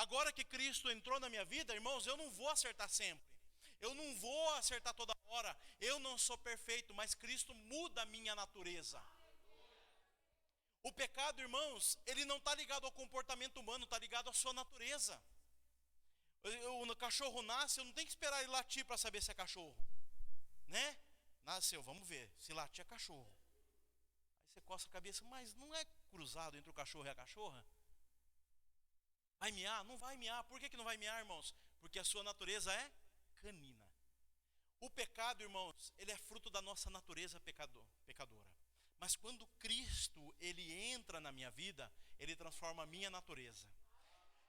Agora que Cristo entrou na minha vida, irmãos, eu não vou acertar sempre. Eu não vou acertar toda hora. Eu não sou perfeito, mas Cristo muda a minha natureza. O pecado, irmãos, ele não está ligado ao comportamento humano, está ligado à sua natureza. O cachorro nasce, eu não tenho que esperar ele latir para saber se é cachorro. Né? Nasceu, vamos ver, se latir é cachorro. Aí você coça a cabeça, mas não é cruzado entre o cachorro e a cachorra? Vai miar? Não vai miar. Por que não vai miar, irmãos? Porque a sua natureza é canina. O pecado, irmãos, ele é fruto da nossa natureza pecadora. Mas quando Cristo, ele entra na minha vida, ele transforma a minha natureza.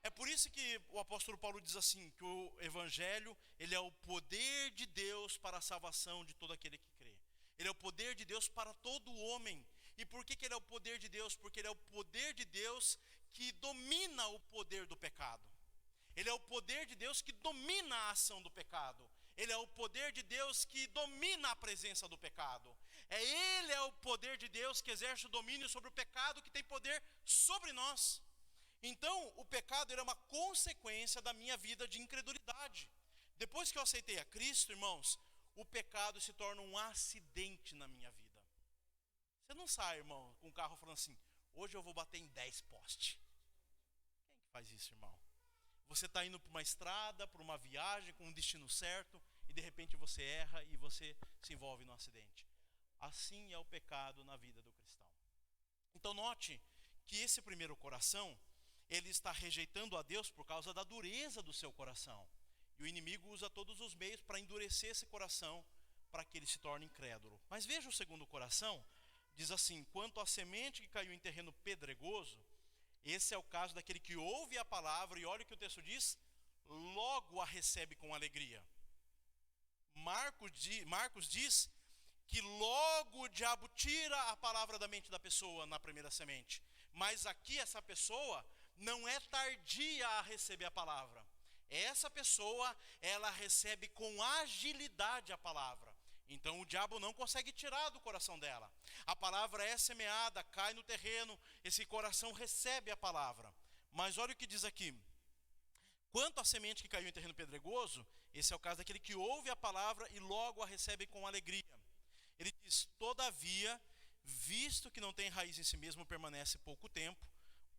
É por isso que o apóstolo Paulo diz assim, que o evangelho, ele é o poder de Deus para a salvação de todo aquele que crê. Ele é o poder de Deus para todo homem. E por que ele é o poder de Deus? Porque ele é o poder de Deus que domina o poder do pecado. Ele é o poder de Deus que domina a ação do pecado. Ele é o poder de Deus que domina a presença do pecado. Ele é o poder de Deus que exerce o domínio sobre o pecado, que tem poder sobre nós. Então, o pecado era uma consequência da minha vida de incredulidade. Depois que eu aceitei a Cristo, irmãos, o pecado se torna um acidente na minha vida. Você não sai, irmão, com o carro falando assim, hoje eu vou bater em 10 postes. Quem que faz isso, irmão? Você está indo para uma estrada, para uma viagem, com um destino certo, e de repente você erra e você se envolve num acidente. Assim é o pecado na vida do cristão. Então note que esse primeiro coração, ele está rejeitando a Deus por causa da dureza do seu coração. E o inimigo usa todos os meios para endurecer esse coração, para que ele se torne incrédulo. Mas veja o segundo coração, diz assim, quanto à semente que caiu em terreno pedregoso, esse é o caso daquele que ouve a palavra, e olha o que o texto diz, logo a recebe com alegria. Marcos diz que logo o diabo tira a palavra da mente da pessoa na primeira semente. Mas aqui essa pessoa não é tardia a receber a palavra. Essa pessoa, ela recebe com agilidade a palavra. Então o diabo não consegue tirar do coração dela. A palavra é semeada, cai no terreno, esse coração recebe a palavra. Mas olha o que diz aqui. Quanto à semente que caiu em terreno pedregoso, esse é o caso daquele que ouve a palavra e logo a recebe com alegria. Ele diz, todavia, visto que não tem raiz em si mesmo, permanece pouco tempo,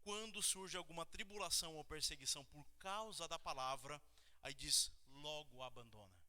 quando surge alguma tribulação ou perseguição por causa da palavra, aí diz, logo a abandona.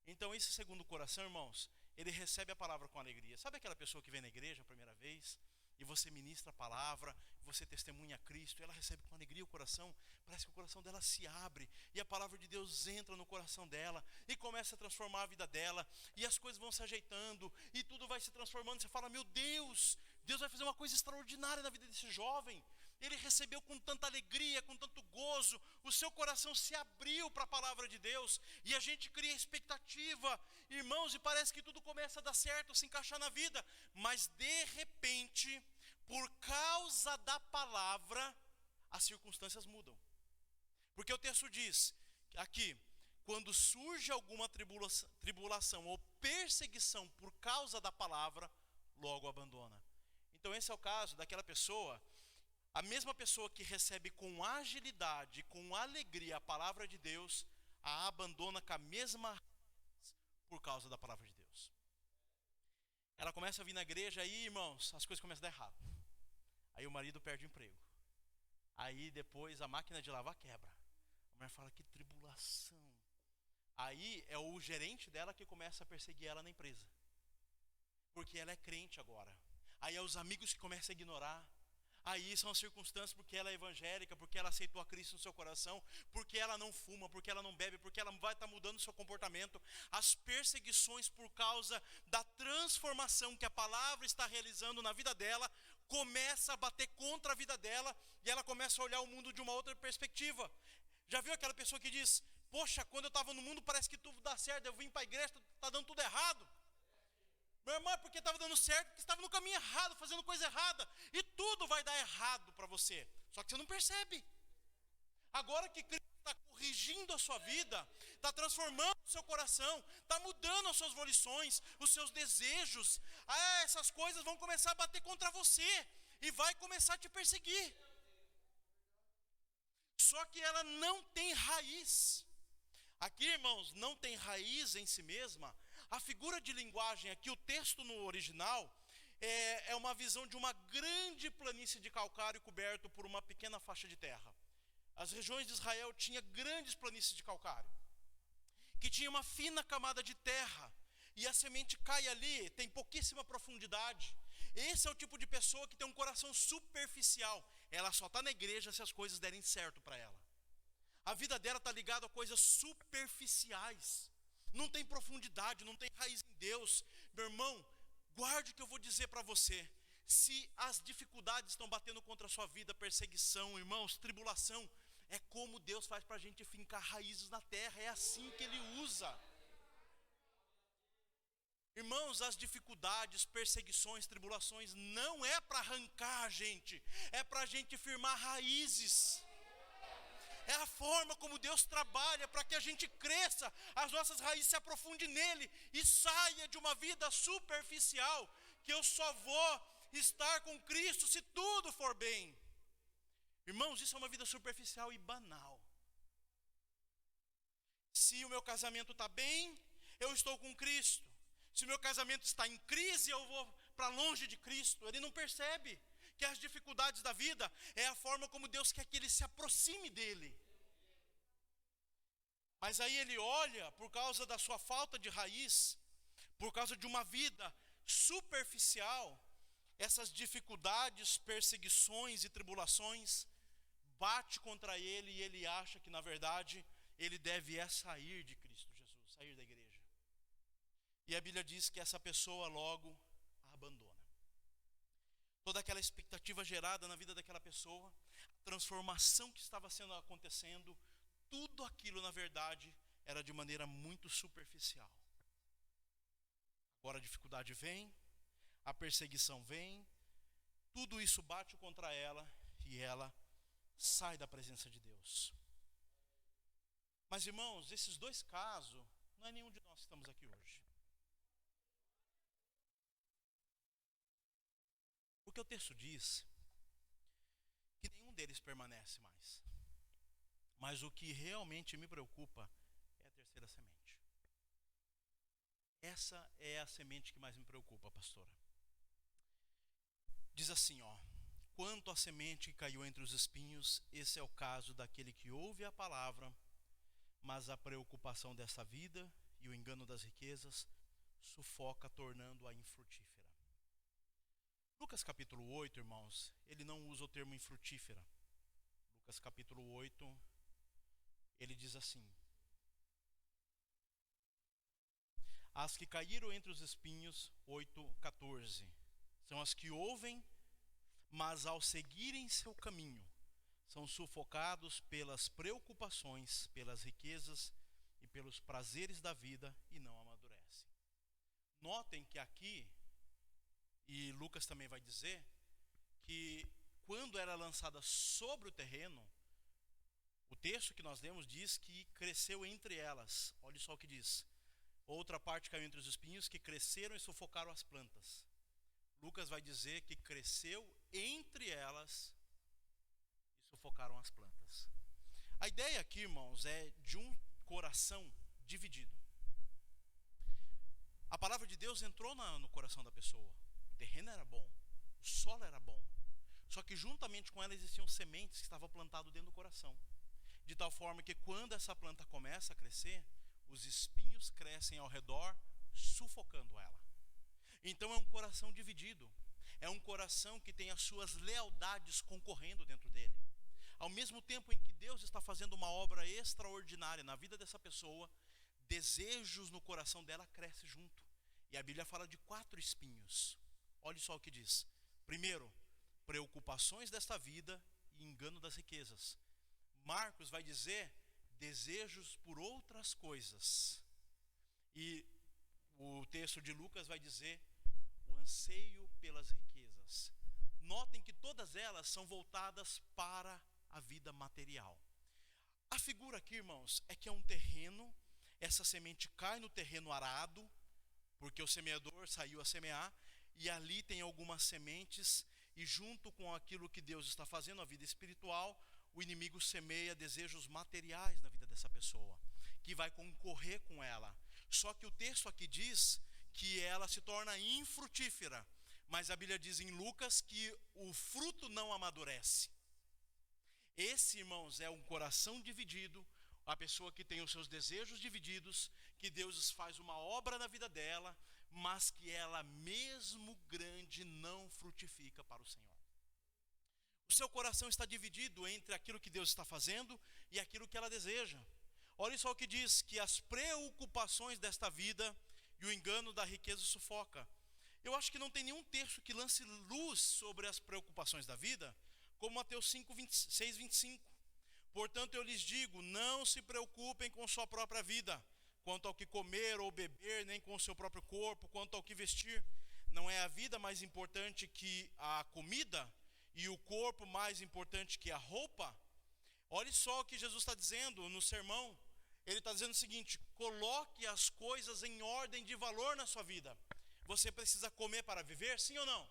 Então esse segundo coração, irmãos, ele recebe a palavra com alegria. Sabe aquela pessoa que vem na igreja a primeira vez, e você ministra a palavra, você testemunha a Cristo, e ela recebe com alegria o coração, parece que o coração dela se abre, e a palavra de Deus entra no coração dela, e começa a transformar a vida dela, e as coisas vão se ajeitando, e tudo vai se transformando, você fala, meu Deus, Deus vai fazer uma coisa extraordinária na vida desse jovem, ele recebeu com tanta alegria, com tanto gozo, o seu coração se abriu para a palavra de Deus, e a gente cria expectativa, irmãos, e parece que tudo começa a dar certo, se encaixar na vida, mas de repente, por causa da palavra, as circunstâncias mudam. Porque o texto diz, aqui, quando surge alguma tribulação ou perseguição por causa da palavra, logo abandona. Então esse é o caso daquela pessoa, a mesma pessoa que recebe com agilidade, com alegria a palavra de Deus, a abandona com a mesma raiz por causa da palavra de Deus. Ela começa a vir na igreja, aí, irmãos, as coisas começam a dar errado. Aí o marido perde o emprego. Aí depois a máquina de lavar quebra. A mulher fala, que tribulação. Aí é o gerente dela que começa a perseguir ela na empresa. Porque ela é crente agora. Aí é os amigos que começam a ignorar. Aí são as circunstâncias porque ela é evangélica, porque ela aceitou a Cristo no seu coração, porque ela não fuma, porque ela não bebe, porque ela vai estar mudando o seu comportamento. As perseguições por causa da transformação que a palavra está realizando na vida dela, começa a bater contra a vida dela e ela começa a olhar o mundo de uma outra perspectiva. Já viu aquela pessoa que diz, poxa, quando eu estava no mundo parece que tudo dá certo, eu vim para a igreja, está dando tudo errado. Meu irmão, é porque estava dando certo, porque estava no caminho errado, fazendo coisa errada. E tudo vai dar errado para você. Só que você não percebe. Agora que Cristo está corrigindo a sua vida, está transformando o seu coração, está mudando as suas volições, os seus desejos, essas coisas vão começar a bater contra você e vai começar a te perseguir. só que ela não tem raiz. Aqui, irmãos, não tem raiz em si mesma. A figura de linguagem aqui, o texto no original, é uma visão de uma grande planície de calcário coberto por uma pequena faixa de terra. As regiões de Israel tinham grandes planícies de calcário, que tinha uma fina camada de terra, e a semente cai ali, tem pouquíssima profundidade. Esse é o tipo de pessoa que tem um coração superficial. Ela só está na igreja se as coisas derem certo para ela. A vida dela está ligada a coisas superficiais. Não tem profundidade, não tem raiz em Deus. Meu irmão, guarde o que eu vou dizer para você. Se as dificuldades estão batendo contra a sua vida, perseguição, irmãos, tribulação, é como Deus faz para a gente fincar raízes na terra. É assim que Ele usa. Irmãos, as dificuldades, perseguições, tribulações, não é para arrancar a gente, é para a gente firmar raízes. É a forma como Deus trabalha para que a gente cresça, as nossas raízes se aprofundem nele e saia de uma vida superficial, que eu só vou estar com Cristo se tudo for bem. Irmãos, isso é uma vida superficial e banal. Se o meu casamento está bem, eu estou com Cristo. Se o meu casamento está em crise, eu vou para longe de Cristo. Ele não percebe que as dificuldades da vida é a forma como Deus quer que ele se aproxime dele. Mas aí ele olha, por causa da sua falta de raiz, por causa de uma vida superficial, essas dificuldades, perseguições e tribulações bate contra ele e ele acha que na verdade ele deve sair de Cristo Jesus, sair da igreja. E a Bíblia diz que essa pessoa logo a abandona. Toda aquela expectativa gerada na vida daquela pessoa, a transformação que estava acontecendo, tudo aquilo na verdade era de maneira muito superficial. Agora a dificuldade vem, a perseguição vem, tudo isso bate contra ela e ela sai da presença de Deus. Mas irmãos, esses dois casos, não é nenhum de nós que estamos aqui hoje. Porque o texto diz que nenhum deles permanece mais. Mas o que realmente me preocupa é a terceira semente. Essa é a semente que mais me preocupa, pastora. Diz assim, quanto à semente que caiu entre os espinhos, esse é o caso daquele que ouve a palavra, mas a preocupação dessa vida e o engano das riquezas sufoca, tornando-a infrutífera. Lucas capítulo 8, irmãos, ele não usa o termo infrutífera. Lucas capítulo 8, ele diz assim: as que caíram entre os espinhos, 8:14, são as que ouvem, mas ao seguirem seu caminho, são sufocados pelas preocupações, pelas riquezas e pelos prazeres da vida e não amadurecem. Notem que aqui, e Lucas também vai dizer, que quando era lançada sobre o terreno, o texto que nós lemos diz que cresceu entre elas. Olha só o que diz. Outra parte caiu entre os espinhos que cresceram e sufocaram as plantas. Lucas vai dizer que cresceu entre elas e sufocaram as plantas. A ideia aqui, irmãos, é de um coração dividido. A palavra de Deus entrou no coração da pessoa. O terreno era bom, o solo era bom. Só que juntamente com ela existiam sementes que estavam plantadas dentro do coração. De tal forma que quando essa planta começa a crescer, os espinhos crescem ao redor, sufocando ela. Então é um coração dividido. É um coração que tem as suas lealdades concorrendo dentro dele. Ao mesmo tempo em que Deus está fazendo uma obra extraordinária na vida dessa pessoa, desejos no coração dela crescem junto. E a Bíblia fala de 4 espinhos. Olha só o que diz. Primeiro, preocupações desta vida e engano das riquezas. Marcos vai dizer desejos por outras coisas. E o texto de Lucas vai dizer o anseio pelas riquezas. Notem que todas elas são voltadas para a vida material. A figura aqui, irmãos, é que é um terreno, essa semente cai no terreno arado, porque o semeador saiu a semear, e ali tem algumas sementes, e junto com aquilo que Deus está fazendo, a vida espiritual, o inimigo semeia desejos materiais na vida dessa pessoa, que vai concorrer com ela. Só que o texto aqui diz que ela se torna infrutífera, mas a Bíblia diz em Lucas que o fruto não amadurece. Esse, irmãos, é um coração dividido, a pessoa que tem os seus desejos divididos, que Deus faz uma obra na vida dela, mas que ela mesmo grande não frutifica para o Senhor. O seu coração está dividido entre aquilo que Deus está fazendo e aquilo que ela deseja. Olha só o que diz, que as preocupações desta vida e o engano da riqueza sufoca. Eu acho que não tem nenhum texto que lance luz sobre as preocupações da vida, como Mateus 6, 25. Portanto, eu lhes digo, não se preocupem com sua própria vida, quanto ao que comer ou beber, nem com o seu próprio corpo, quanto ao que vestir. Não é a vida mais importante que a comida, e o corpo mais importante que a roupa? Olha só o que Jesus está dizendo no sermão. Ele está dizendo o seguinte: coloque as coisas em ordem de valor na sua vida. Você precisa comer para viver, sim ou não?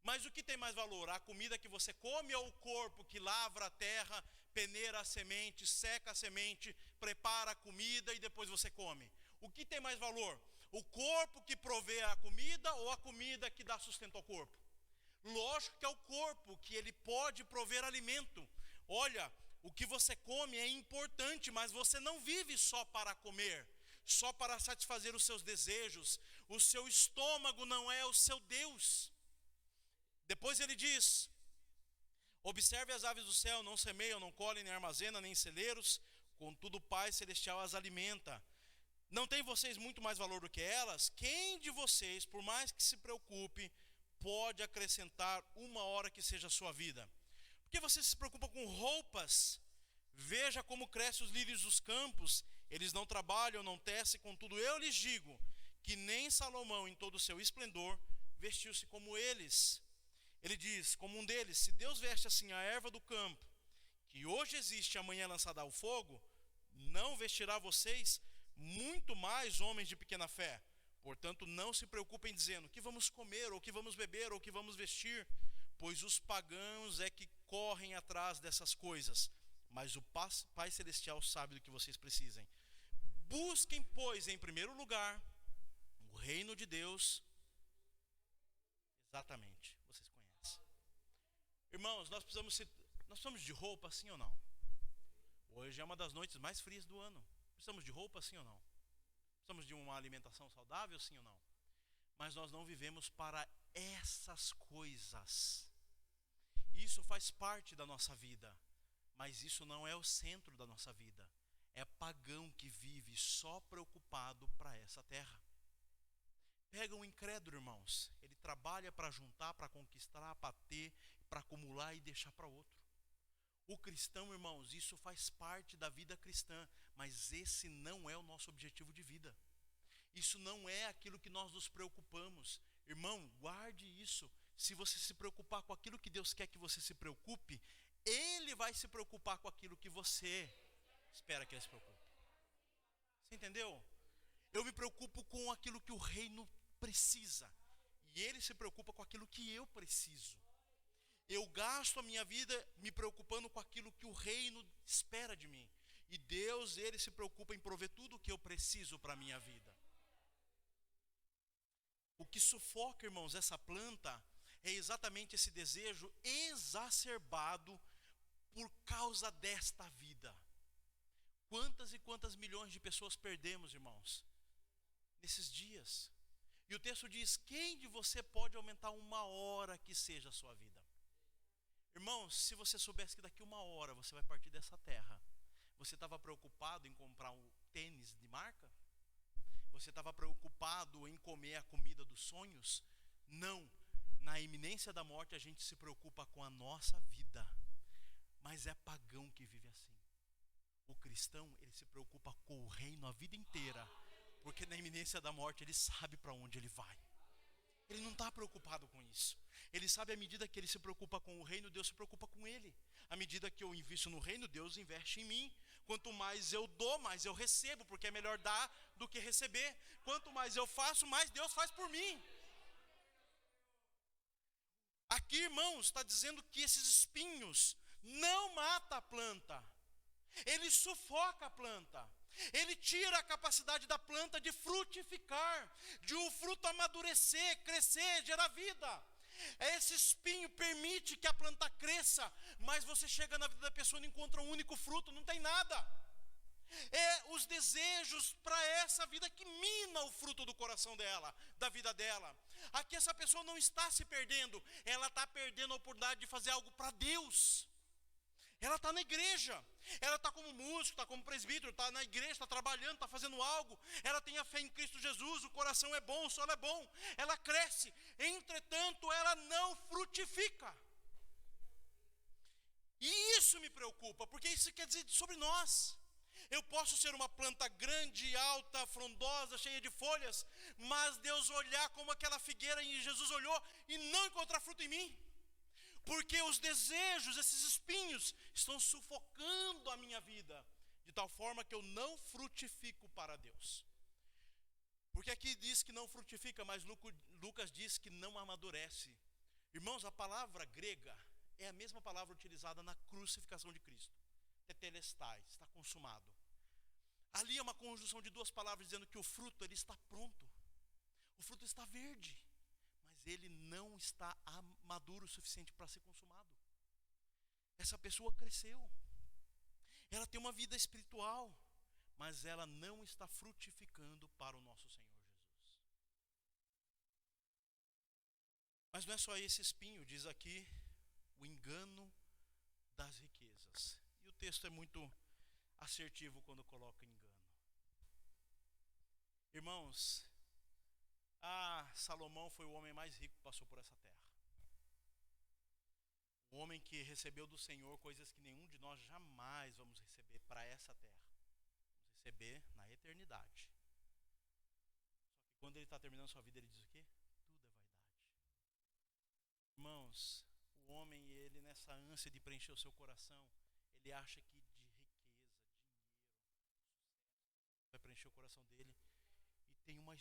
Mas o que tem mais valor? A comida que você come ou o corpo que lavra a terra, peneira a semente, seca a semente, prepara a comida e depois você come? O que tem mais valor? O corpo que provê a comida ou a comida que dá sustento ao corpo? Lógico que é o corpo, que ele pode prover alimento. Olha, o que você come é importante, mas você não vive só para comer, só para satisfazer os seus desejos. O seu estômago não é o seu Deus. Depois ele diz: observe as aves do céu, não semeiam, não colhem, nem armazenam, nem em celeiros, contudo o Pai Celestial as alimenta. Não tem vocês muito mais valor do que elas? Quem de vocês, por mais que se preocupe, pode acrescentar uma hora que seja a sua vida? Porque você se preocupa com roupas? Veja como crescem os lírios dos campos, eles não trabalham, não tecem, contudo eu lhes digo, que nem Salomão em todo o seu esplendor vestiu-se como eles. Ele diz, como um deles: se Deus veste assim a erva do campo, que hoje existe e amanhã é lançada ao fogo, não vestirá vocês muito mais, homens de pequena fé? Portanto, não se preocupem dizendo, que vamos comer, ou que vamos beber, ou que vamos vestir, pois os pagãos é que correm atrás dessas coisas, mas o Pai Celestial sabe do que vocês precisem. Busquem, pois, em primeiro lugar, o reino de Deus. Exatamente, vocês conhecem. Irmãos, nós precisamos de roupa, sim ou não? Hoje é uma das noites mais frias do ano. Precisamos de roupa, sim ou não? Precisamos de uma alimentação saudável, sim ou não? Mas nós não vivemos para essas coisas. Isso faz parte da nossa vida, mas isso não é o centro da nossa vida. É pagão que vive só preocupado para essa terra. Pega um incrédulo, irmãos. Ele trabalha para juntar, para conquistar, para ter, para acumular e deixar para outro. O cristão, irmãos, isso faz parte da vida cristã, mas esse não é o nosso objetivo de vida. Isso não é aquilo que nós nos preocupamos. Irmão, guarde isso. Se você se preocupar com aquilo que Deus quer que você se preocupe, Ele vai se preocupar com aquilo que você espera que Ele se preocupe. Você entendeu? Eu me preocupo com aquilo que o reino precisa, e Ele se preocupa com aquilo que eu preciso. Eu gasto a minha vida me preocupando com aquilo que o reino espera de mim. E Deus, Ele se preocupa em prover tudo o que eu preciso para a minha vida. O que sufoca, irmãos, essa planta é exatamente esse desejo exacerbado por causa desta vida. Quantas e quantas milhões de pessoas perdemos, irmãos, nesses dias? E o texto diz, quem de você pode aumentar uma hora que seja a sua vida? Irmãos, se você soubesse que daqui uma hora você vai partir dessa terra, você estava preocupado em comprar um tênis de marca? Você estava preocupado em comer a comida dos sonhos? Não. Na iminência da morte a gente se preocupa com a nossa vida. Mas é pagão que vive assim. O cristão, ele se preocupa com o reino a vida inteira, porque na iminência da morte ele sabe para onde ele vai. Ele não está preocupado com isso. Ele sabe, à medida que ele se preocupa com o reino, Deus se preocupa com ele. À medida que eu invisto no reino, Deus investe em mim. Quanto mais eu dou, mais eu recebo, porque é melhor dar do que receber. Quanto mais eu faço, mais Deus faz por mim. Aqui, irmãos, está dizendo que esses espinhos não mata a planta, ele sufoca a planta. Ele tira a capacidade da planta de frutificar, de o fruto amadurecer, crescer, gerar vida. Esse espinho permite que a planta cresça, mas você chega na vida da pessoa e não encontra um único fruto, não tem nada. É os desejos para essa vida que mina o fruto do coração dela, da vida dela. Aqui essa pessoa não está se perdendo, ela está perdendo a oportunidade de fazer algo para Deus. Ela está na igreja, ela está como músico, está como presbítero, está na igreja, está trabalhando, está fazendo algo. Ela tem a fé em Cristo Jesus, o coração é bom, o solo é bom, ela cresce. Entretanto, ela não frutifica. E isso me preocupa, porque isso quer dizer sobre nós. Eu posso ser uma planta grande, alta, frondosa, cheia de folhas, mas Deus olhar como aquela figueira e Jesus olhou e não encontrar fruto em mim. Porque os desejos, esses espinhos, estão sufocando a minha vida, de tal forma que eu não frutifico para Deus. Porque aqui diz que não frutifica, mas Lucas diz que não amadurece. Irmãos, a palavra grega é a mesma palavra utilizada na crucificação de Cristo. Tetelestai, está consumado. Ali é uma conjunção de duas palavras dizendo que o fruto ele está pronto. O fruto está verde. Ele não está maduro o suficiente para ser consumado. Essa pessoa cresceu, ela tem uma vida espiritual, mas ela não está frutificando para o nosso Senhor Jesus. Mas não é só esse espinho, diz aqui o engano das riquezas. E o texto é muito assertivo quando coloca engano. Irmãos, Salomão foi o homem mais rico que passou por essa terra. Um homem que recebeu do Senhor coisas que nenhum de nós jamais vamos receber para essa terra. Vamos receber na eternidade. Só que quando ele está terminando sua vida, ele diz o quê? Tudo é vaidade. Irmãos, o homem, ele nessa ânsia de preencher o seu coração, ele acha que de riqueza, dinheiro, sucesso, vai preencher o coração dele. E tem um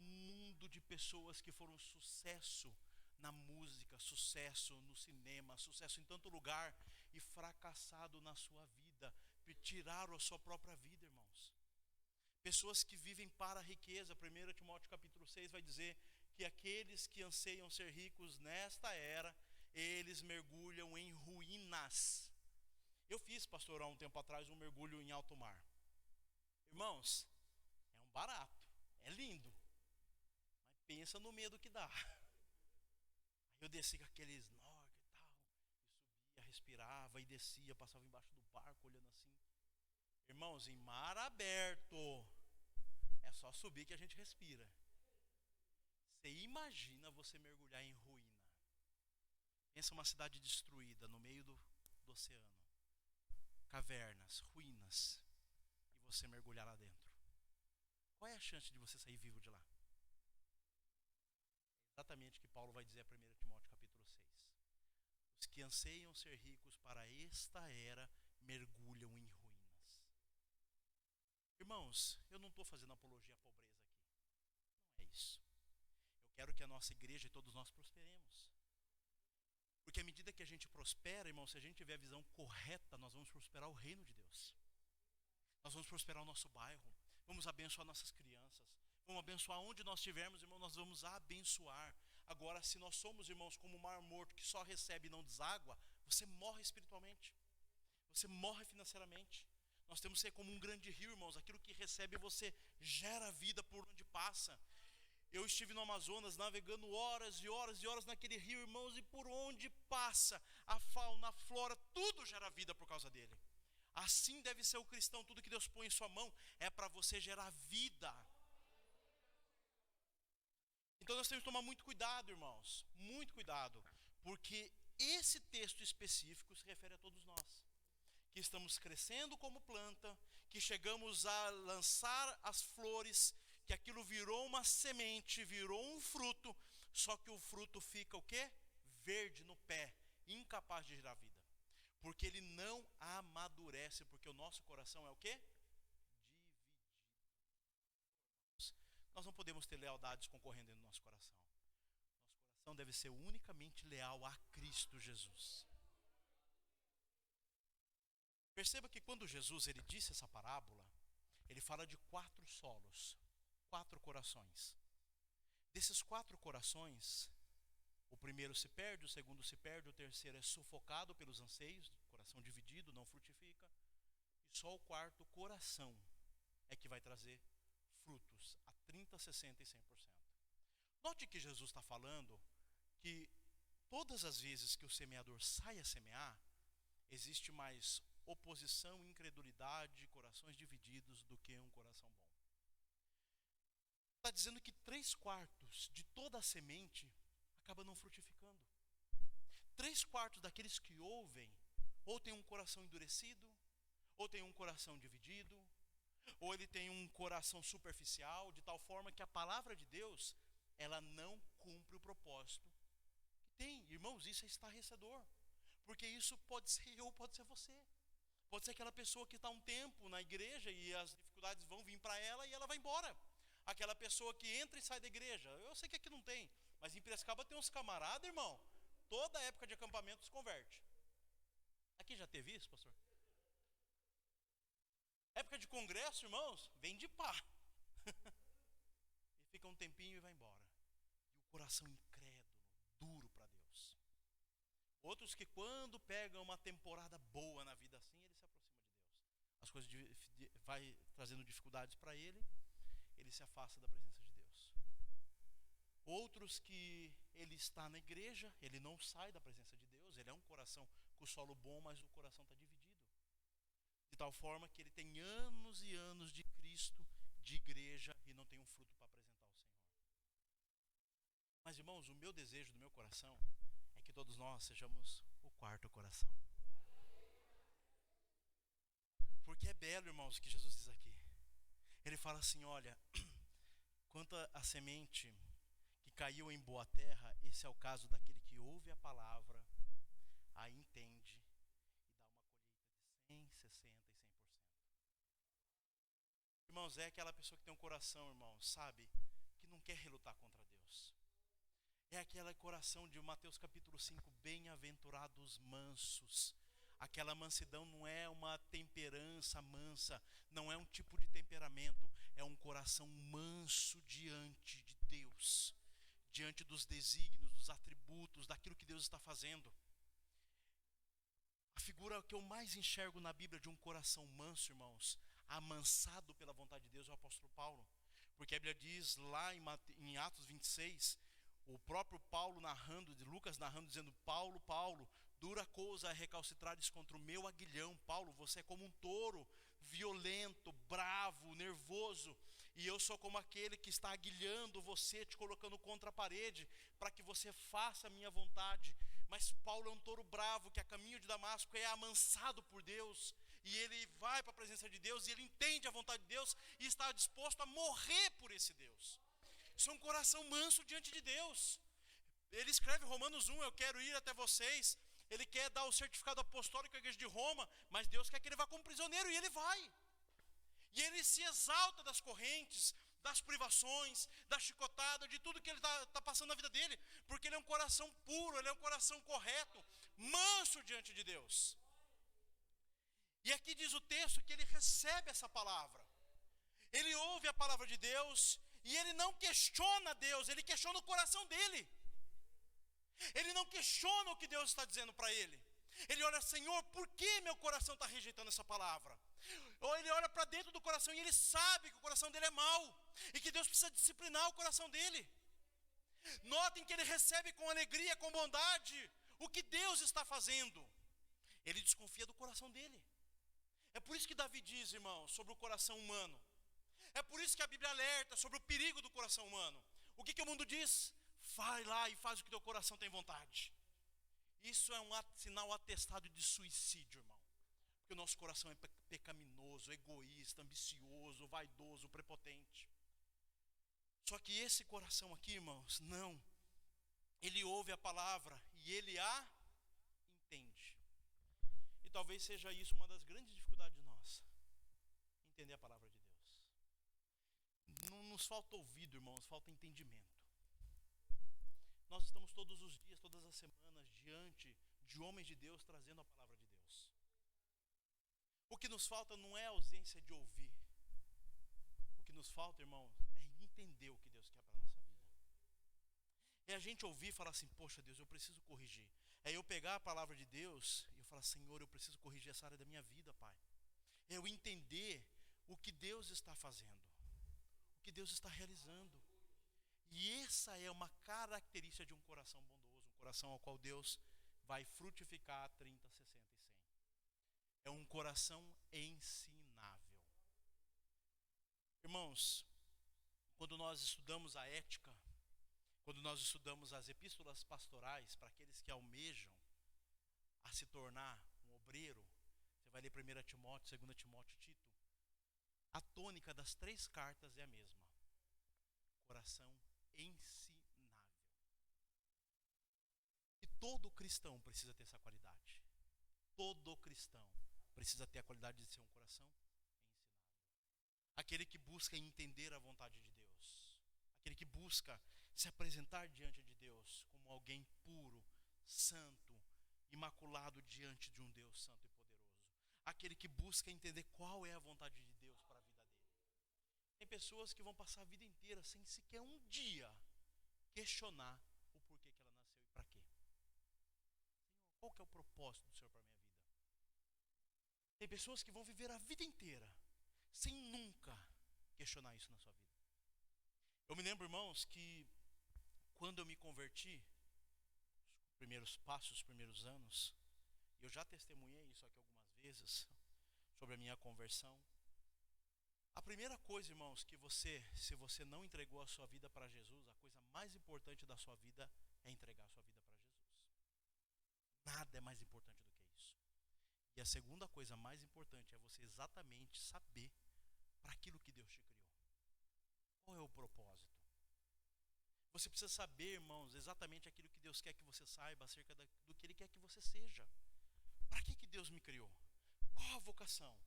mundo de pessoas que foram sucesso na música, sucesso no cinema, sucesso em tanto lugar e fracassado na sua vida, tiraram a sua própria vida, irmãos. Pessoas que vivem para a riqueza. 1 Timóteo capítulo 6 vai dizer que aqueles que anseiam ser ricos nesta era, eles mergulham em ruínas. Eu fiz, pastor, há um tempo atrás um mergulho em alto mar. Irmãos, é um barato, é lindo. Pensa no medo que dá. Aí eu desci com aquele snorkel e tal, e subia, respirava e descia, passava embaixo do barco olhando assim. Irmãos, em mar aberto é só subir que a gente respira. Você imagina você mergulhar em ruína. Pensa uma cidade destruída no meio do oceano, cavernas, ruínas, e você mergulhar lá dentro. Qual é a chance de você sair vivo de lá? Exatamente o que Paulo vai dizer a 1 Timóteo capítulo 6. Os que anseiam ser ricos para esta era mergulham em ruínas. Irmãos, eu não estou fazendo apologia à pobreza aqui. Não é isso. Eu quero que a nossa igreja e todos nós prosperemos. Porque à medida que a gente prospera, irmão, se a gente tiver a visão correta, nós vamos prosperar o reino de Deus. Nós vamos prosperar o nosso bairro. Vamos abençoar nossas crianças. Vamos abençoar onde nós estivermos, irmão, nós vamos abençoar. Agora, se nós somos, irmãos, como o mar morto que só recebe e não deságua, você morre espiritualmente. Você morre financeiramente. Nós temos que ser como um grande rio, irmãos. Aquilo que recebe você gera vida por onde passa. Eu estive no Amazonas navegando horas e horas e horas naquele rio, irmãos, e por onde passa a fauna, a flora, tudo gera vida por causa dele. Assim deve ser o cristão. Tudo que Deus põe em sua mão é para você gerar vida. Então nós temos que tomar muito cuidado, irmãos, muito cuidado, porque esse texto específico se refere a todos nós, que estamos crescendo como planta, que chegamos a lançar as flores, que aquilo virou uma semente, virou um fruto, só que o fruto fica o quê? Verde no pé, incapaz de gerar vida, porque ele não amadurece, porque o nosso coração é o quê? Nós não podemos ter lealdades concorrendo dentro do nosso coração. Nosso coração deve ser unicamente leal a Cristo Jesus. Perceba que quando Jesus ele disse essa parábola, ele fala de 4 solos, 4 corações. Desses 4 corações, o primeiro se perde, o segundo se perde, o terceiro é sufocado pelos anseios, coração dividido, não frutifica. E só o quarto coração é que vai trazer frutos a 30, 60 e 100%. Note que Jesus está falando que todas as vezes que o semeador sai a semear, existe mais oposição, incredulidade, corações divididos do que um coração bom. Está dizendo que 3/4 de toda a semente acaba não frutificando. 3/4 daqueles que ouvem, ou tem um coração endurecido, ou tem um coração dividido, ou ele tem um coração superficial, de tal forma que a palavra de Deus, ela não cumpre o propósito que tem. Irmãos, isso é estarrecedor, porque isso pode ser eu, pode ser você. Pode ser aquela pessoa que está um tempo na igreja e as dificuldades vão vir para ela e ela vai embora. Aquela pessoa que entra e sai da igreja. Eu sei que aqui não tem, mas em Piracicaba tem uns camaradas, irmão. Toda época de acampamento se converte. Aqui já teve isso, pastor? Época de congresso, irmãos, vem de pá. E fica um tempinho e vai embora. E o coração incrédulo, duro para Deus. Outros que quando pegam uma temporada boa na vida assim, ele se aproxima de Deus. As coisas vai trazendo dificuldades para ele se afasta da presença de Deus. Outros que ele está na igreja, ele não sai da presença de Deus, ele é um coração com o solo bom, mas o coração está dividido. De tal forma que ele tem anos e anos de Cristo, de igreja, e não tem um fruto para apresentar ao Senhor. Mas irmãos, o meu desejo do meu coração é que todos nós sejamos o 4º coração. Porque é belo, irmãos, o que Jesus diz aqui. Ele fala assim, olha, quanto à semente que caiu em boa terra, esse é o caso daquele que ouve a palavra, a entende e dá uma colheita de 100, 60 e 100%. Irmãos, é aquela pessoa que tem um coração, irmãos, sabe, que não quer relutar contra Deus. É aquele coração de Mateus capítulo 5, bem-aventurados mansos. Aquela mansidão não é uma temperança mansa, não é um tipo de temperamento, é um coração manso diante de Deus, diante dos desígnios, dos atributos, daquilo que Deus está fazendo. A figura que eu mais enxergo na Bíblia de um coração manso, irmãos, amansado pela vontade de Deus, é o apóstolo Paulo. Porque a Bíblia diz lá em Atos 26, o próprio Paulo narrando, de Lucas narrando, dizendo, Paulo, Paulo, dura coisa é recalcitrares contra o meu aguilhão. Paulo, você é como um touro, violento, bravo, nervoso, e eu sou como aquele que está aguilhando você, te colocando contra a parede, para que você faça a minha vontade. Mas Paulo é um touro bravo, que a caminho de Damasco é amansado por Deus, e ele vai para a presença de Deus, e ele entende a vontade de Deus, e está disposto a morrer por esse Deus. Isso é um coração manso diante de Deus. Ele escreve Romanos 1, eu quero ir até vocês. Ele quer dar o certificado apostólico à igreja de Roma, mas Deus quer que ele vá como prisioneiro, e ele vai. E ele se exalta das correntes, das privações, da chicotada, de tudo que ele está passando na vida dele, porque ele é um coração puro, ele é um coração correto, manso diante de Deus. E aqui diz o texto que ele recebe essa palavra. Ele ouve a palavra de Deus, e ele não questiona Deus, ele questiona o coração dele. Ele não questiona o que Deus está dizendo para ele. Ele olha, Senhor, por que meu coração está rejeitando essa palavra? Ou ele olha para dentro do coração e ele sabe que o coração dele é mau, e que Deus precisa disciplinar o coração dele. Notem que ele recebe com alegria, com bondade, o que Deus está fazendo. Ele desconfia do coração dele. É por isso que Davi diz, irmão, sobre o coração humano. É por isso que a Bíblia alerta sobre o perigo do coração humano. O que o mundo diz? Vai lá e faz o que teu coração tem vontade. Isso é um sinal atestado de suicídio, irmão. Porque o nosso coração é pecaminoso, egoísta, ambicioso, vaidoso, prepotente. Só que esse coração aqui, irmãos, não. Ele ouve a palavra e ele a entende. E talvez seja isso uma das grandes dificuldades de nós. Entender a palavra de Deus. Não nos falta ouvido, irmãos, falta entendimento. Nós estamos todos os dias, todas as semanas, diante de homens de Deus, trazendo a palavra de Deus. nos falta não é a ausência de ouvir. O que nos falta, irmão, é entender o que Deus quer para a nossa vida. É a gente ouvir e falar assim, poxa Deus, eu preciso corrigir. É eu pegar a palavra de Deus e eu falar, Senhor, eu preciso corrigir essa área da minha vida, Pai. É eu entender o que Deus está fazendo, o que Deus está realizando. E essa é uma característica de um coração bondoso, um coração ao qual Deus vai frutificar 30, 60 e 100. É um coração ensinável. Irmãos, quando nós estudamos a ética, quando nós estudamos as epístolas pastorais, para aqueles que almejam a se tornar um obreiro, você vai ler 1 Timóteo, 2 Timóteo e Tito, a tônica das 3 cartas é a mesma. Coração ensinável. E todo cristão precisa ter essa qualidade. Todo cristão precisa ter a qualidade de ser um coração ensinável. Aquele que busca entender a vontade de Deus. Aquele que busca se apresentar diante de Deus como alguém puro, santo, imaculado diante de um Deus santo e poderoso. Aquele que busca entender qual é a vontade de Deus para a vida dele. Tem pessoas que vão passar a vida inteira sem sequer um dia questionar o porquê que ela nasceu e para quê. Senhor, qual que é o propósito do Senhor para a minha vida? Tem pessoas que vão viver a vida inteira sem nunca questionar isso na sua vida. Eu me lembro, irmãos, que quando eu me converti, os primeiros passos, os primeiros anos, eu já testemunhei isso aqui algumas vezes, sobre a minha conversão. A primeira coisa, irmãos, que se você não entregou a sua vida para Jesus, a coisa mais importante da sua vida é entregar a sua vida para Jesus. Nada é mais importante do que isso. E a segunda coisa mais importante é você exatamente saber para aquilo que Deus te criou. Qual é o propósito? Você precisa saber, irmãos, exatamente aquilo que Deus quer que você saiba acerca do que Ele quer que você seja. Para que Deus me criou? Qual a vocação?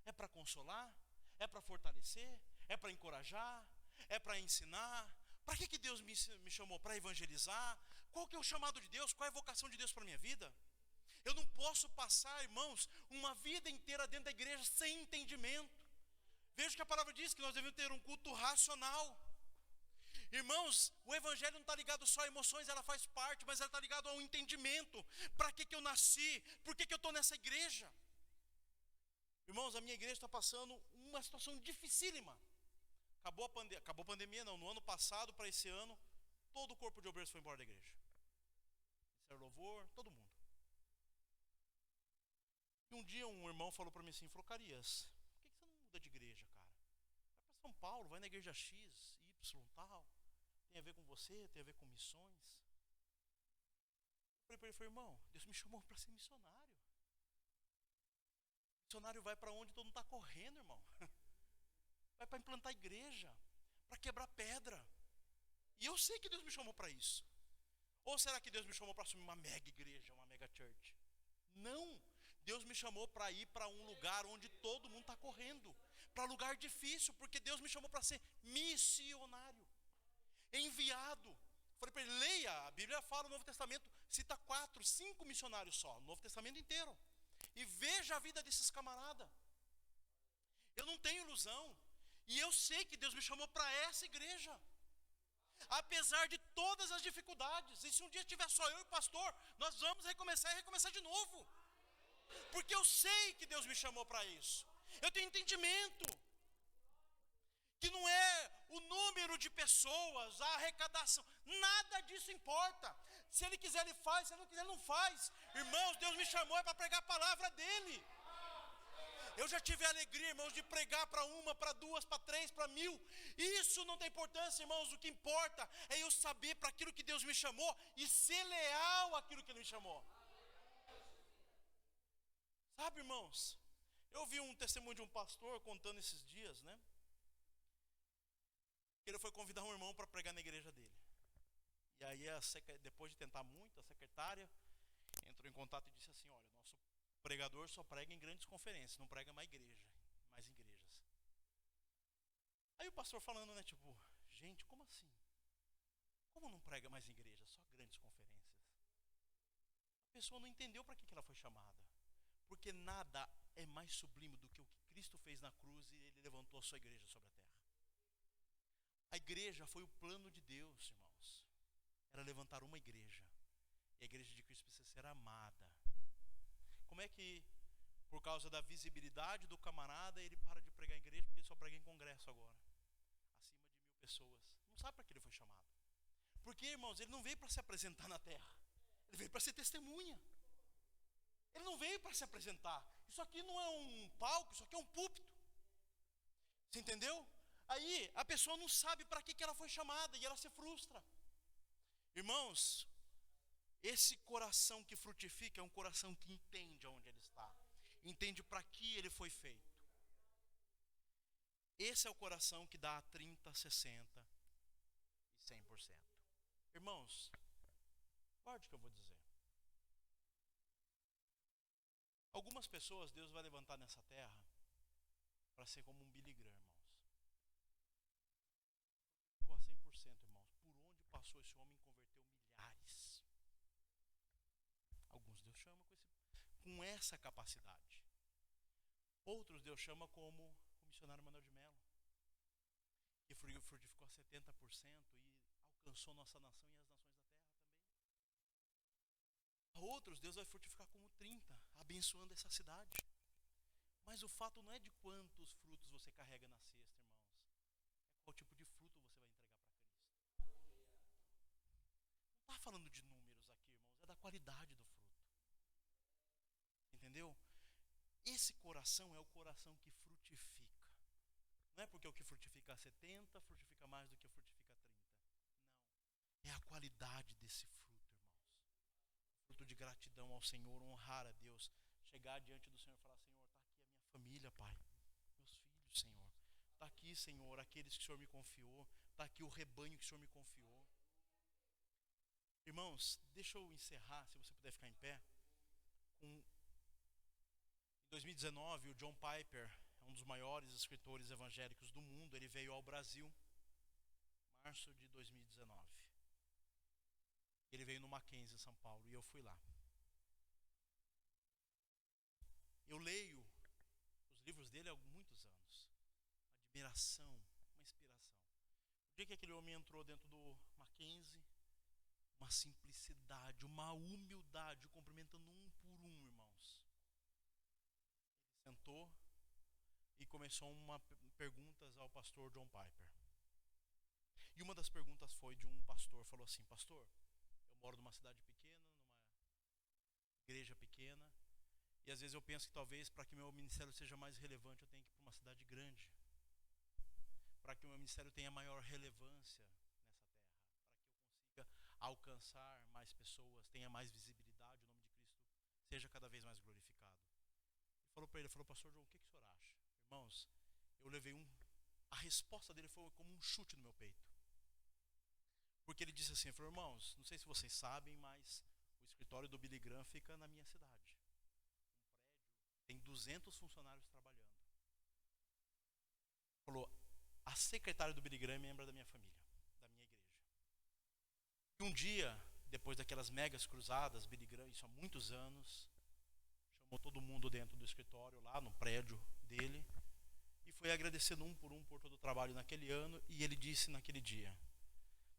É para consolar? É para fortalecer? É para encorajar? É para ensinar? Para que Deus me chamou? Para evangelizar? Qual que é o chamado de Deus? Qual é a vocação de Deus para a minha vida? Eu não posso passar, irmãos, uma vida inteira dentro da igreja sem entendimento. Veja que a palavra diz que nós devemos ter um culto racional. Irmãos, o evangelho não está ligado só a emoções, ela faz parte, mas ela está ligado ao entendimento. Para que eu nasci? Por que eu estou nessa igreja? Irmãos, a minha igreja está passando uma situação dificílima. Acabou a pandemia, não. No ano passado, para esse ano, todo o corpo de obreiros foi embora da igreja. Ministério Louvor, todo mundo. E um dia um irmão falou para mim assim, falou, Carias, por que você não muda de igreja, cara? Vai para São Paulo, vai na igreja X, Y, tal. Tem a ver com você, tem a ver com missões. Eu falei para ele, irmão, Deus me chamou para ser missionário. Missionário vai para onde todo mundo está correndo, irmão. Vai para implantar igreja, para quebrar pedra. E eu sei que Deus me chamou para isso. Ou será que Deus me chamou para assumir uma mega igreja, uma mega church? Não. Deus me chamou para ir para um lugar onde todo mundo está correndo. Para lugar difícil, porque Deus me chamou para ser missionário. Enviado. Falei para ele, leia, a Bíblia fala no Novo Testamento, cita 4, 5 missionários só, no Novo Testamento inteiro. E veja a vida desses camaradas. Eu não tenho ilusão. E eu sei que Deus me chamou para essa igreja. Apesar de todas as dificuldades. E se um dia tiver só eu e o pastor, nós vamos recomeçar e recomeçar de novo. Porque eu sei que Deus me chamou para isso. Eu tenho entendimento. Que não é o número de pessoas, a arrecadação. Nada disso importa. Se Ele quiser, Ele faz. Se Ele não quiser, Ele não faz. Irmãos, Deus me chamou para pregar a palavra dEle. Eu já tive a alegria, irmãos, de pregar para 1, para 2, para 3, para 1000. Isso não tem importância, irmãos. O que importa é eu saber para aquilo que Deus me chamou e ser leal àquilo que Ele me chamou. Sabe, irmãos, eu vi um testemunho de um pastor contando esses dias, né? Ele foi convidar um irmão para pregar na igreja dele. E aí, depois de tentar muito, a secretária entrou em contato e disse assim, olha, nosso pregador só prega em grandes conferências, não prega mais igrejas. Aí o pastor falando, né, tipo, gente, como assim? Como não prega mais em igrejas, só grandes conferências? A pessoa não entendeu para que ela foi chamada. Porque nada é mais sublime do que o que Cristo fez na cruz e ele levantou a sua igreja sobre a terra. A igreja foi o plano de Deus, irmãos. Era levantar uma igreja. E a igreja de Cristo precisa ser amada. Como é que, por causa da visibilidade do camarada, ele para de pregar em igreja porque ele só prega em congresso agora? Acima de 1.000 pessoas. Não sabe para que ele foi chamado. Porque, irmãos, ele não veio para se apresentar na terra. Ele veio para ser testemunha. Ele não veio para se apresentar. Isso aqui não é um palco, isso aqui é um púlpito. Você entendeu? Aí a pessoa não sabe para que ela foi chamada e ela se frustra. Irmãos, esse coração que frutifica é um coração que entende aonde ele está. Entende para que ele foi feito. Esse é o coração que dá 30, 60 e 100%. Irmãos, guarde o que eu vou dizer. Algumas pessoas Deus vai levantar nessa terra para ser como um Billy Graham, irmãos. Ficou a 100%, irmãos. Por onde passou esse homem, converteu milhares. Alguns Deus chama com essa capacidade. Outros Deus chama como o missionário Manuel de Melo, que frutificou a 70% e alcançou nossa nação e as nações da terra também. A outros Deus vai frutificar como 30, abençoando essa cidade. Mas o fato não é de quantos frutos você carrega na cesta, irmãos. É qual tipo de fruto você vai entregar para Cristo. Não está falando de números aqui, irmãos, é da qualidade do fruto. Entendeu? Esse coração é o coração que frutifica. Não é porque o que frutifica 70 frutifica mais do que o frutifica 30. Não. É a qualidade desse fruto, irmãos. Fruto de gratidão ao Senhor, honrar a Deus. Chegar diante do Senhor e falar: Senhor, está aqui a minha família, Pai. Meus filhos, Senhor. Está aqui, Senhor, aqueles que o Senhor me confiou. Está aqui o rebanho que o Senhor me confiou. Irmãos, deixa eu encerrar, se você puder ficar em pé, com... Em 2019, o John Piper, um dos maiores escritores evangélicos do mundo, ele veio ao Brasil, em março de 2019. Ele veio no Mackenzie, em São Paulo, e eu fui lá. Eu leio os livros dele há muitos anos. Uma admiração, uma inspiração. O dia que aquele homem entrou dentro do Mackenzie, uma simplicidade, uma humildade, cumprimentando um por um, irmãos. Sentou e começou uma perguntas ao pastor John Piper. E uma das perguntas foi de um pastor, falou assim: pastor, eu moro numa cidade pequena, numa igreja pequena, e às vezes eu penso que talvez para que meu ministério seja mais relevante eu tenho que ir para uma cidade grande, para que o meu ministério tenha maior relevância nessa terra, para que eu consiga alcançar mais pessoas, tenha mais visibilidade, o nome de Cristo seja cada vez mais glorificado. Falou para ele, falou: pastor João, o que o senhor acha? Irmãos, eu levei a resposta dele foi como um chute no meu peito. Porque ele disse assim, falou: irmãos, não sei se vocês sabem, mas o escritório do Billy Graham fica na minha cidade. Um prédio, tem 200 funcionários trabalhando. Falou: a secretária do Billy Graham é membro da minha família, da minha igreja. E um dia, depois daquelas megas cruzadas, Billy Graham, isso há muitos anos, chamou todo mundo dentro do escritório, lá no prédio dele, e foi agradecendo um por todo o trabalho naquele ano, e ele disse naquele dia: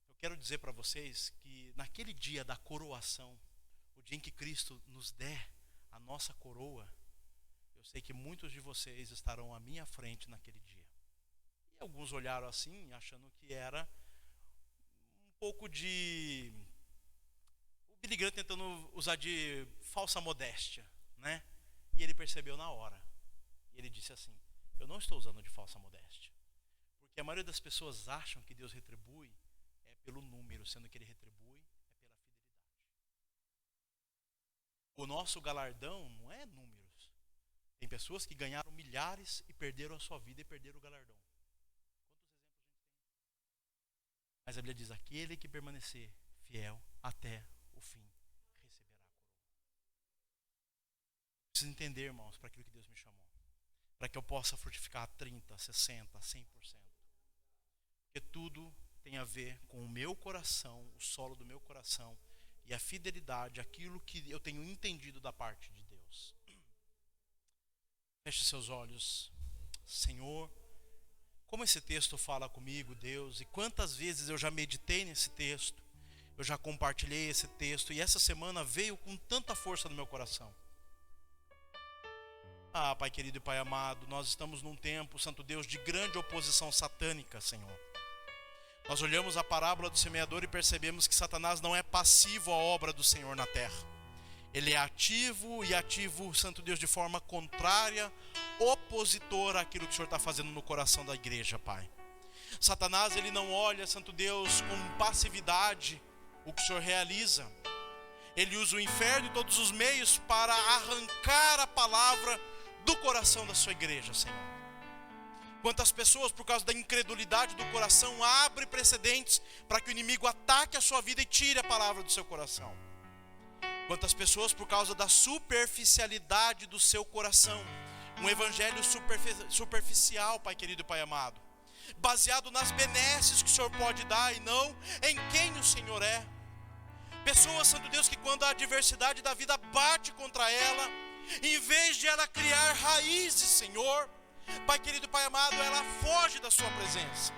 eu quero dizer para vocês que naquele dia da coroação, o dia em que Cristo nos der a nossa coroa, eu sei que muitos de vocês estarão à minha frente naquele dia. E alguns olharam assim, achando que era um pouco de... o Billy Graham tentando usar de falsa modéstia, né? E ele percebeu na hora. E ele disse assim: eu não estou usando de falsa modéstia. Porque a maioria das pessoas acham que Deus retribui é pelo número, sendo que ele retribui é pela fidelidade. O nosso galardão não é números. Tem pessoas que ganharam milhares e perderam a sua vida e perderam o galardão. Quantos exemplos a gente tem? Mas a Bíblia diz: aquele que permanecer fiel até o fim receberá a coroa. Preciso entender, irmãos, para aquilo que Deus me chamou. Para que eu possa frutificar 30, 60, 100%. Porque tudo tem a ver com o meu coração, o solo do meu coração e a fidelidade, aquilo que eu tenho entendido da parte de Deus. Feche seus olhos. Senhor, como esse texto fala comigo, Deus, e quantas vezes eu já meditei nesse texto, eu já compartilhei esse texto, e essa semana veio com tanta força no meu coração. Pai querido e Pai amado, nós estamos num tempo, Santo Deus, de grande oposição satânica, Senhor. Nós olhamos a parábola do semeador e percebemos que Satanás não é passivo à obra do Senhor na terra. Ele é ativo, e ativo, Santo Deus, de forma contrária, opositora àquilo que o Senhor está fazendo no coração da igreja, Pai. Satanás, ele não olha, Santo Deus, com passividade o que o Senhor realiza. Ele usa o inferno e todos os meios para arrancar a palavra do coração da sua igreja, Senhor. Quantas pessoas, por causa da incredulidade do coração, abrem precedentes para que o inimigo ataque a sua vida e tire a palavra do seu coração. Quantas pessoas, por causa da superficialidade do seu coração, um evangelho superficial, Pai querido e Pai amado, baseado nas benesses que o Senhor pode dar e não em quem o Senhor é. Pessoas, Santo Deus, que quando a adversidade da vida bate contra ela, em vez de ela criar raízes, Senhor, Pai querido e Pai amado, ela foge da sua presença.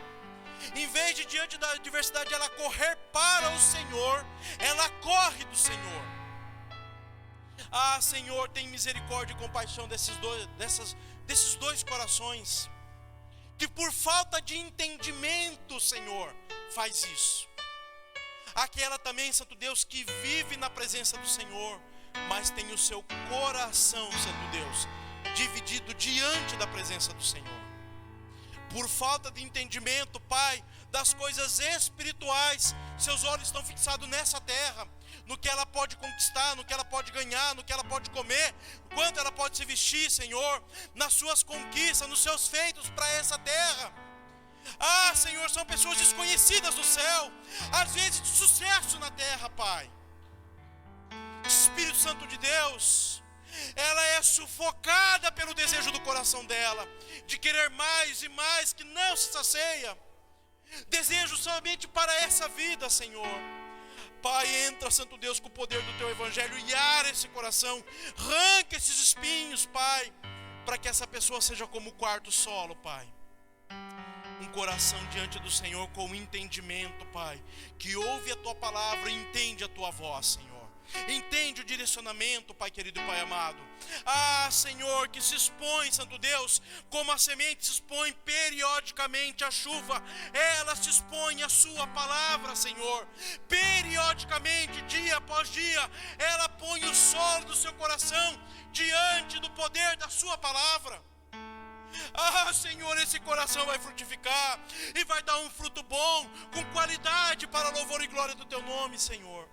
Em vez de, diante da adversidade, ela correr para o Senhor, ela corre do Senhor. Senhor, tem misericórdia e compaixão desses dois corações, que por falta de entendimento, Senhor, faz isso. Aquela também, Santo Deus, que vive na presença do Senhor, mas tem o seu coração, Santo Deus, dividido diante da presença do Senhor. Por falta de entendimento, Pai, das coisas espirituais, seus olhos estão fixados nessa terra, no que ela pode conquistar, no que ela pode ganhar, no que ela pode comer, quanto ela pode se vestir, Senhor, nas suas conquistas, nos seus feitos para essa terra. Senhor, são pessoas desconhecidas do céu, às vezes de sucesso na terra, Pai. Espírito Santo de Deus, ela é sufocada pelo desejo do coração dela, de querer mais e mais, que não se sacia. Desejo somente para essa vida, Senhor. Pai, entra, Santo Deus, com o poder do Teu Evangelho e ara esse coração, arranca esses espinhos, Pai, para que essa pessoa seja como o quarto solo, Pai. Um coração diante do Senhor com entendimento, Pai, que ouve a Tua palavra e entende a Tua voz, Senhor. Entende o direcionamento, Pai querido e Pai amado. Senhor, que se expõe, Santo Deus, como a semente se expõe periodicamente à chuva, ela se expõe à sua palavra, Senhor. Periodicamente, dia após dia, ela põe o solo do seu coração diante do poder da sua palavra. Senhor, esse coração vai frutificar e vai dar um fruto bom, com qualidade, para louvor e glória do Teu nome, Senhor.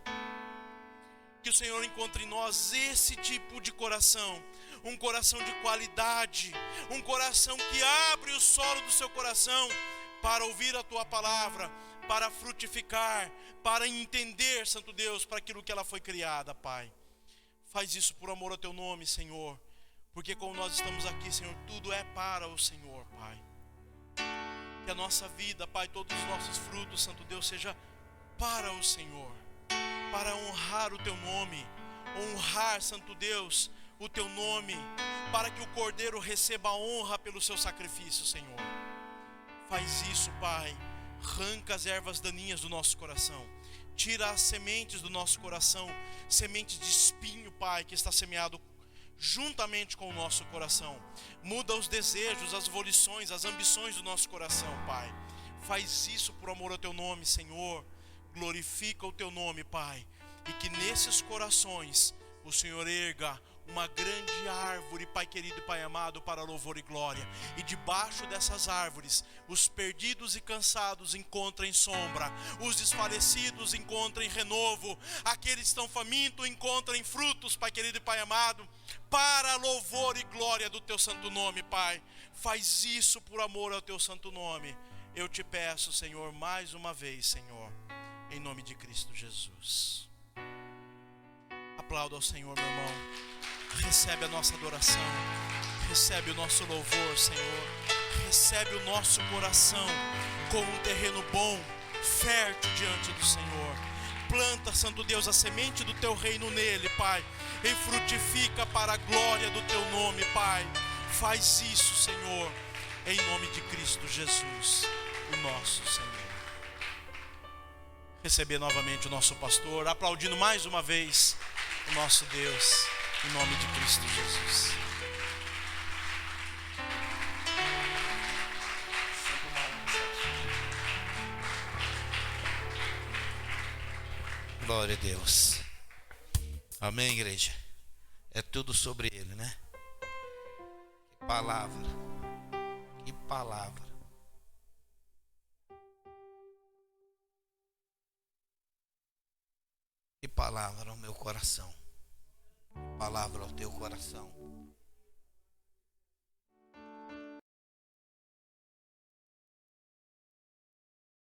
Que o Senhor encontre em nós esse tipo de coração, um coração de qualidade, um coração que abre o solo do seu coração para ouvir a Tua palavra, para frutificar, para entender, Santo Deus, para aquilo que ela foi criada, Pai. Faz isso por amor ao Teu nome, Senhor, porque como nós estamos aqui, Senhor, tudo é para o Senhor, Pai. Que a nossa vida, Pai, todos os nossos frutos, Santo Deus, seja para o Senhor, para honrar o Teu nome, honrar, Santo Deus, o Teu nome, para que o Cordeiro receba a honra pelo seu sacrifício, Senhor. Faz isso, Pai, arranca as ervas daninhas do nosso coração, tira as sementes do nosso coração, sementes de espinho, Pai, que está semeado juntamente com o nosso coração. Muda os desejos, as volições, as ambições do nosso coração, Pai. Faz isso por amor ao Teu nome, Senhor. Glorifica o Teu nome, Pai, e que nesses corações o Senhor erga uma grande árvore, Pai querido e Pai amado, para louvor e glória, e debaixo dessas árvores os perdidos e cansados encontrem sombra, os desfalecidos encontrem renovo, aqueles que estão famintos encontrem frutos, Pai querido e Pai amado, para louvor e glória do Teu santo nome, Pai. Faz isso por amor ao Teu santo nome. Eu te peço, Senhor, mais uma vez, Senhor, em nome de Cristo Jesus. Aplauda ao Senhor, meu irmão. Recebe a nossa adoração, recebe o nosso louvor, Senhor. Recebe o nosso coração como um terreno bom, fértil diante do Senhor. Planta, Santo Deus, a semente do Teu reino nele, Pai, e frutifica para a glória do Teu nome, Pai. Faz isso, Senhor, em nome de Cristo Jesus, o nosso Senhor. Receber novamente o nosso pastor, aplaudindo mais uma vez o nosso Deus, em nome de Cristo Jesus. Glória a Deus. Amém, igreja? É tudo sobre Ele, né? Que palavra. Que palavra. Que palavra ao meu coração. Que palavra ao teu coração.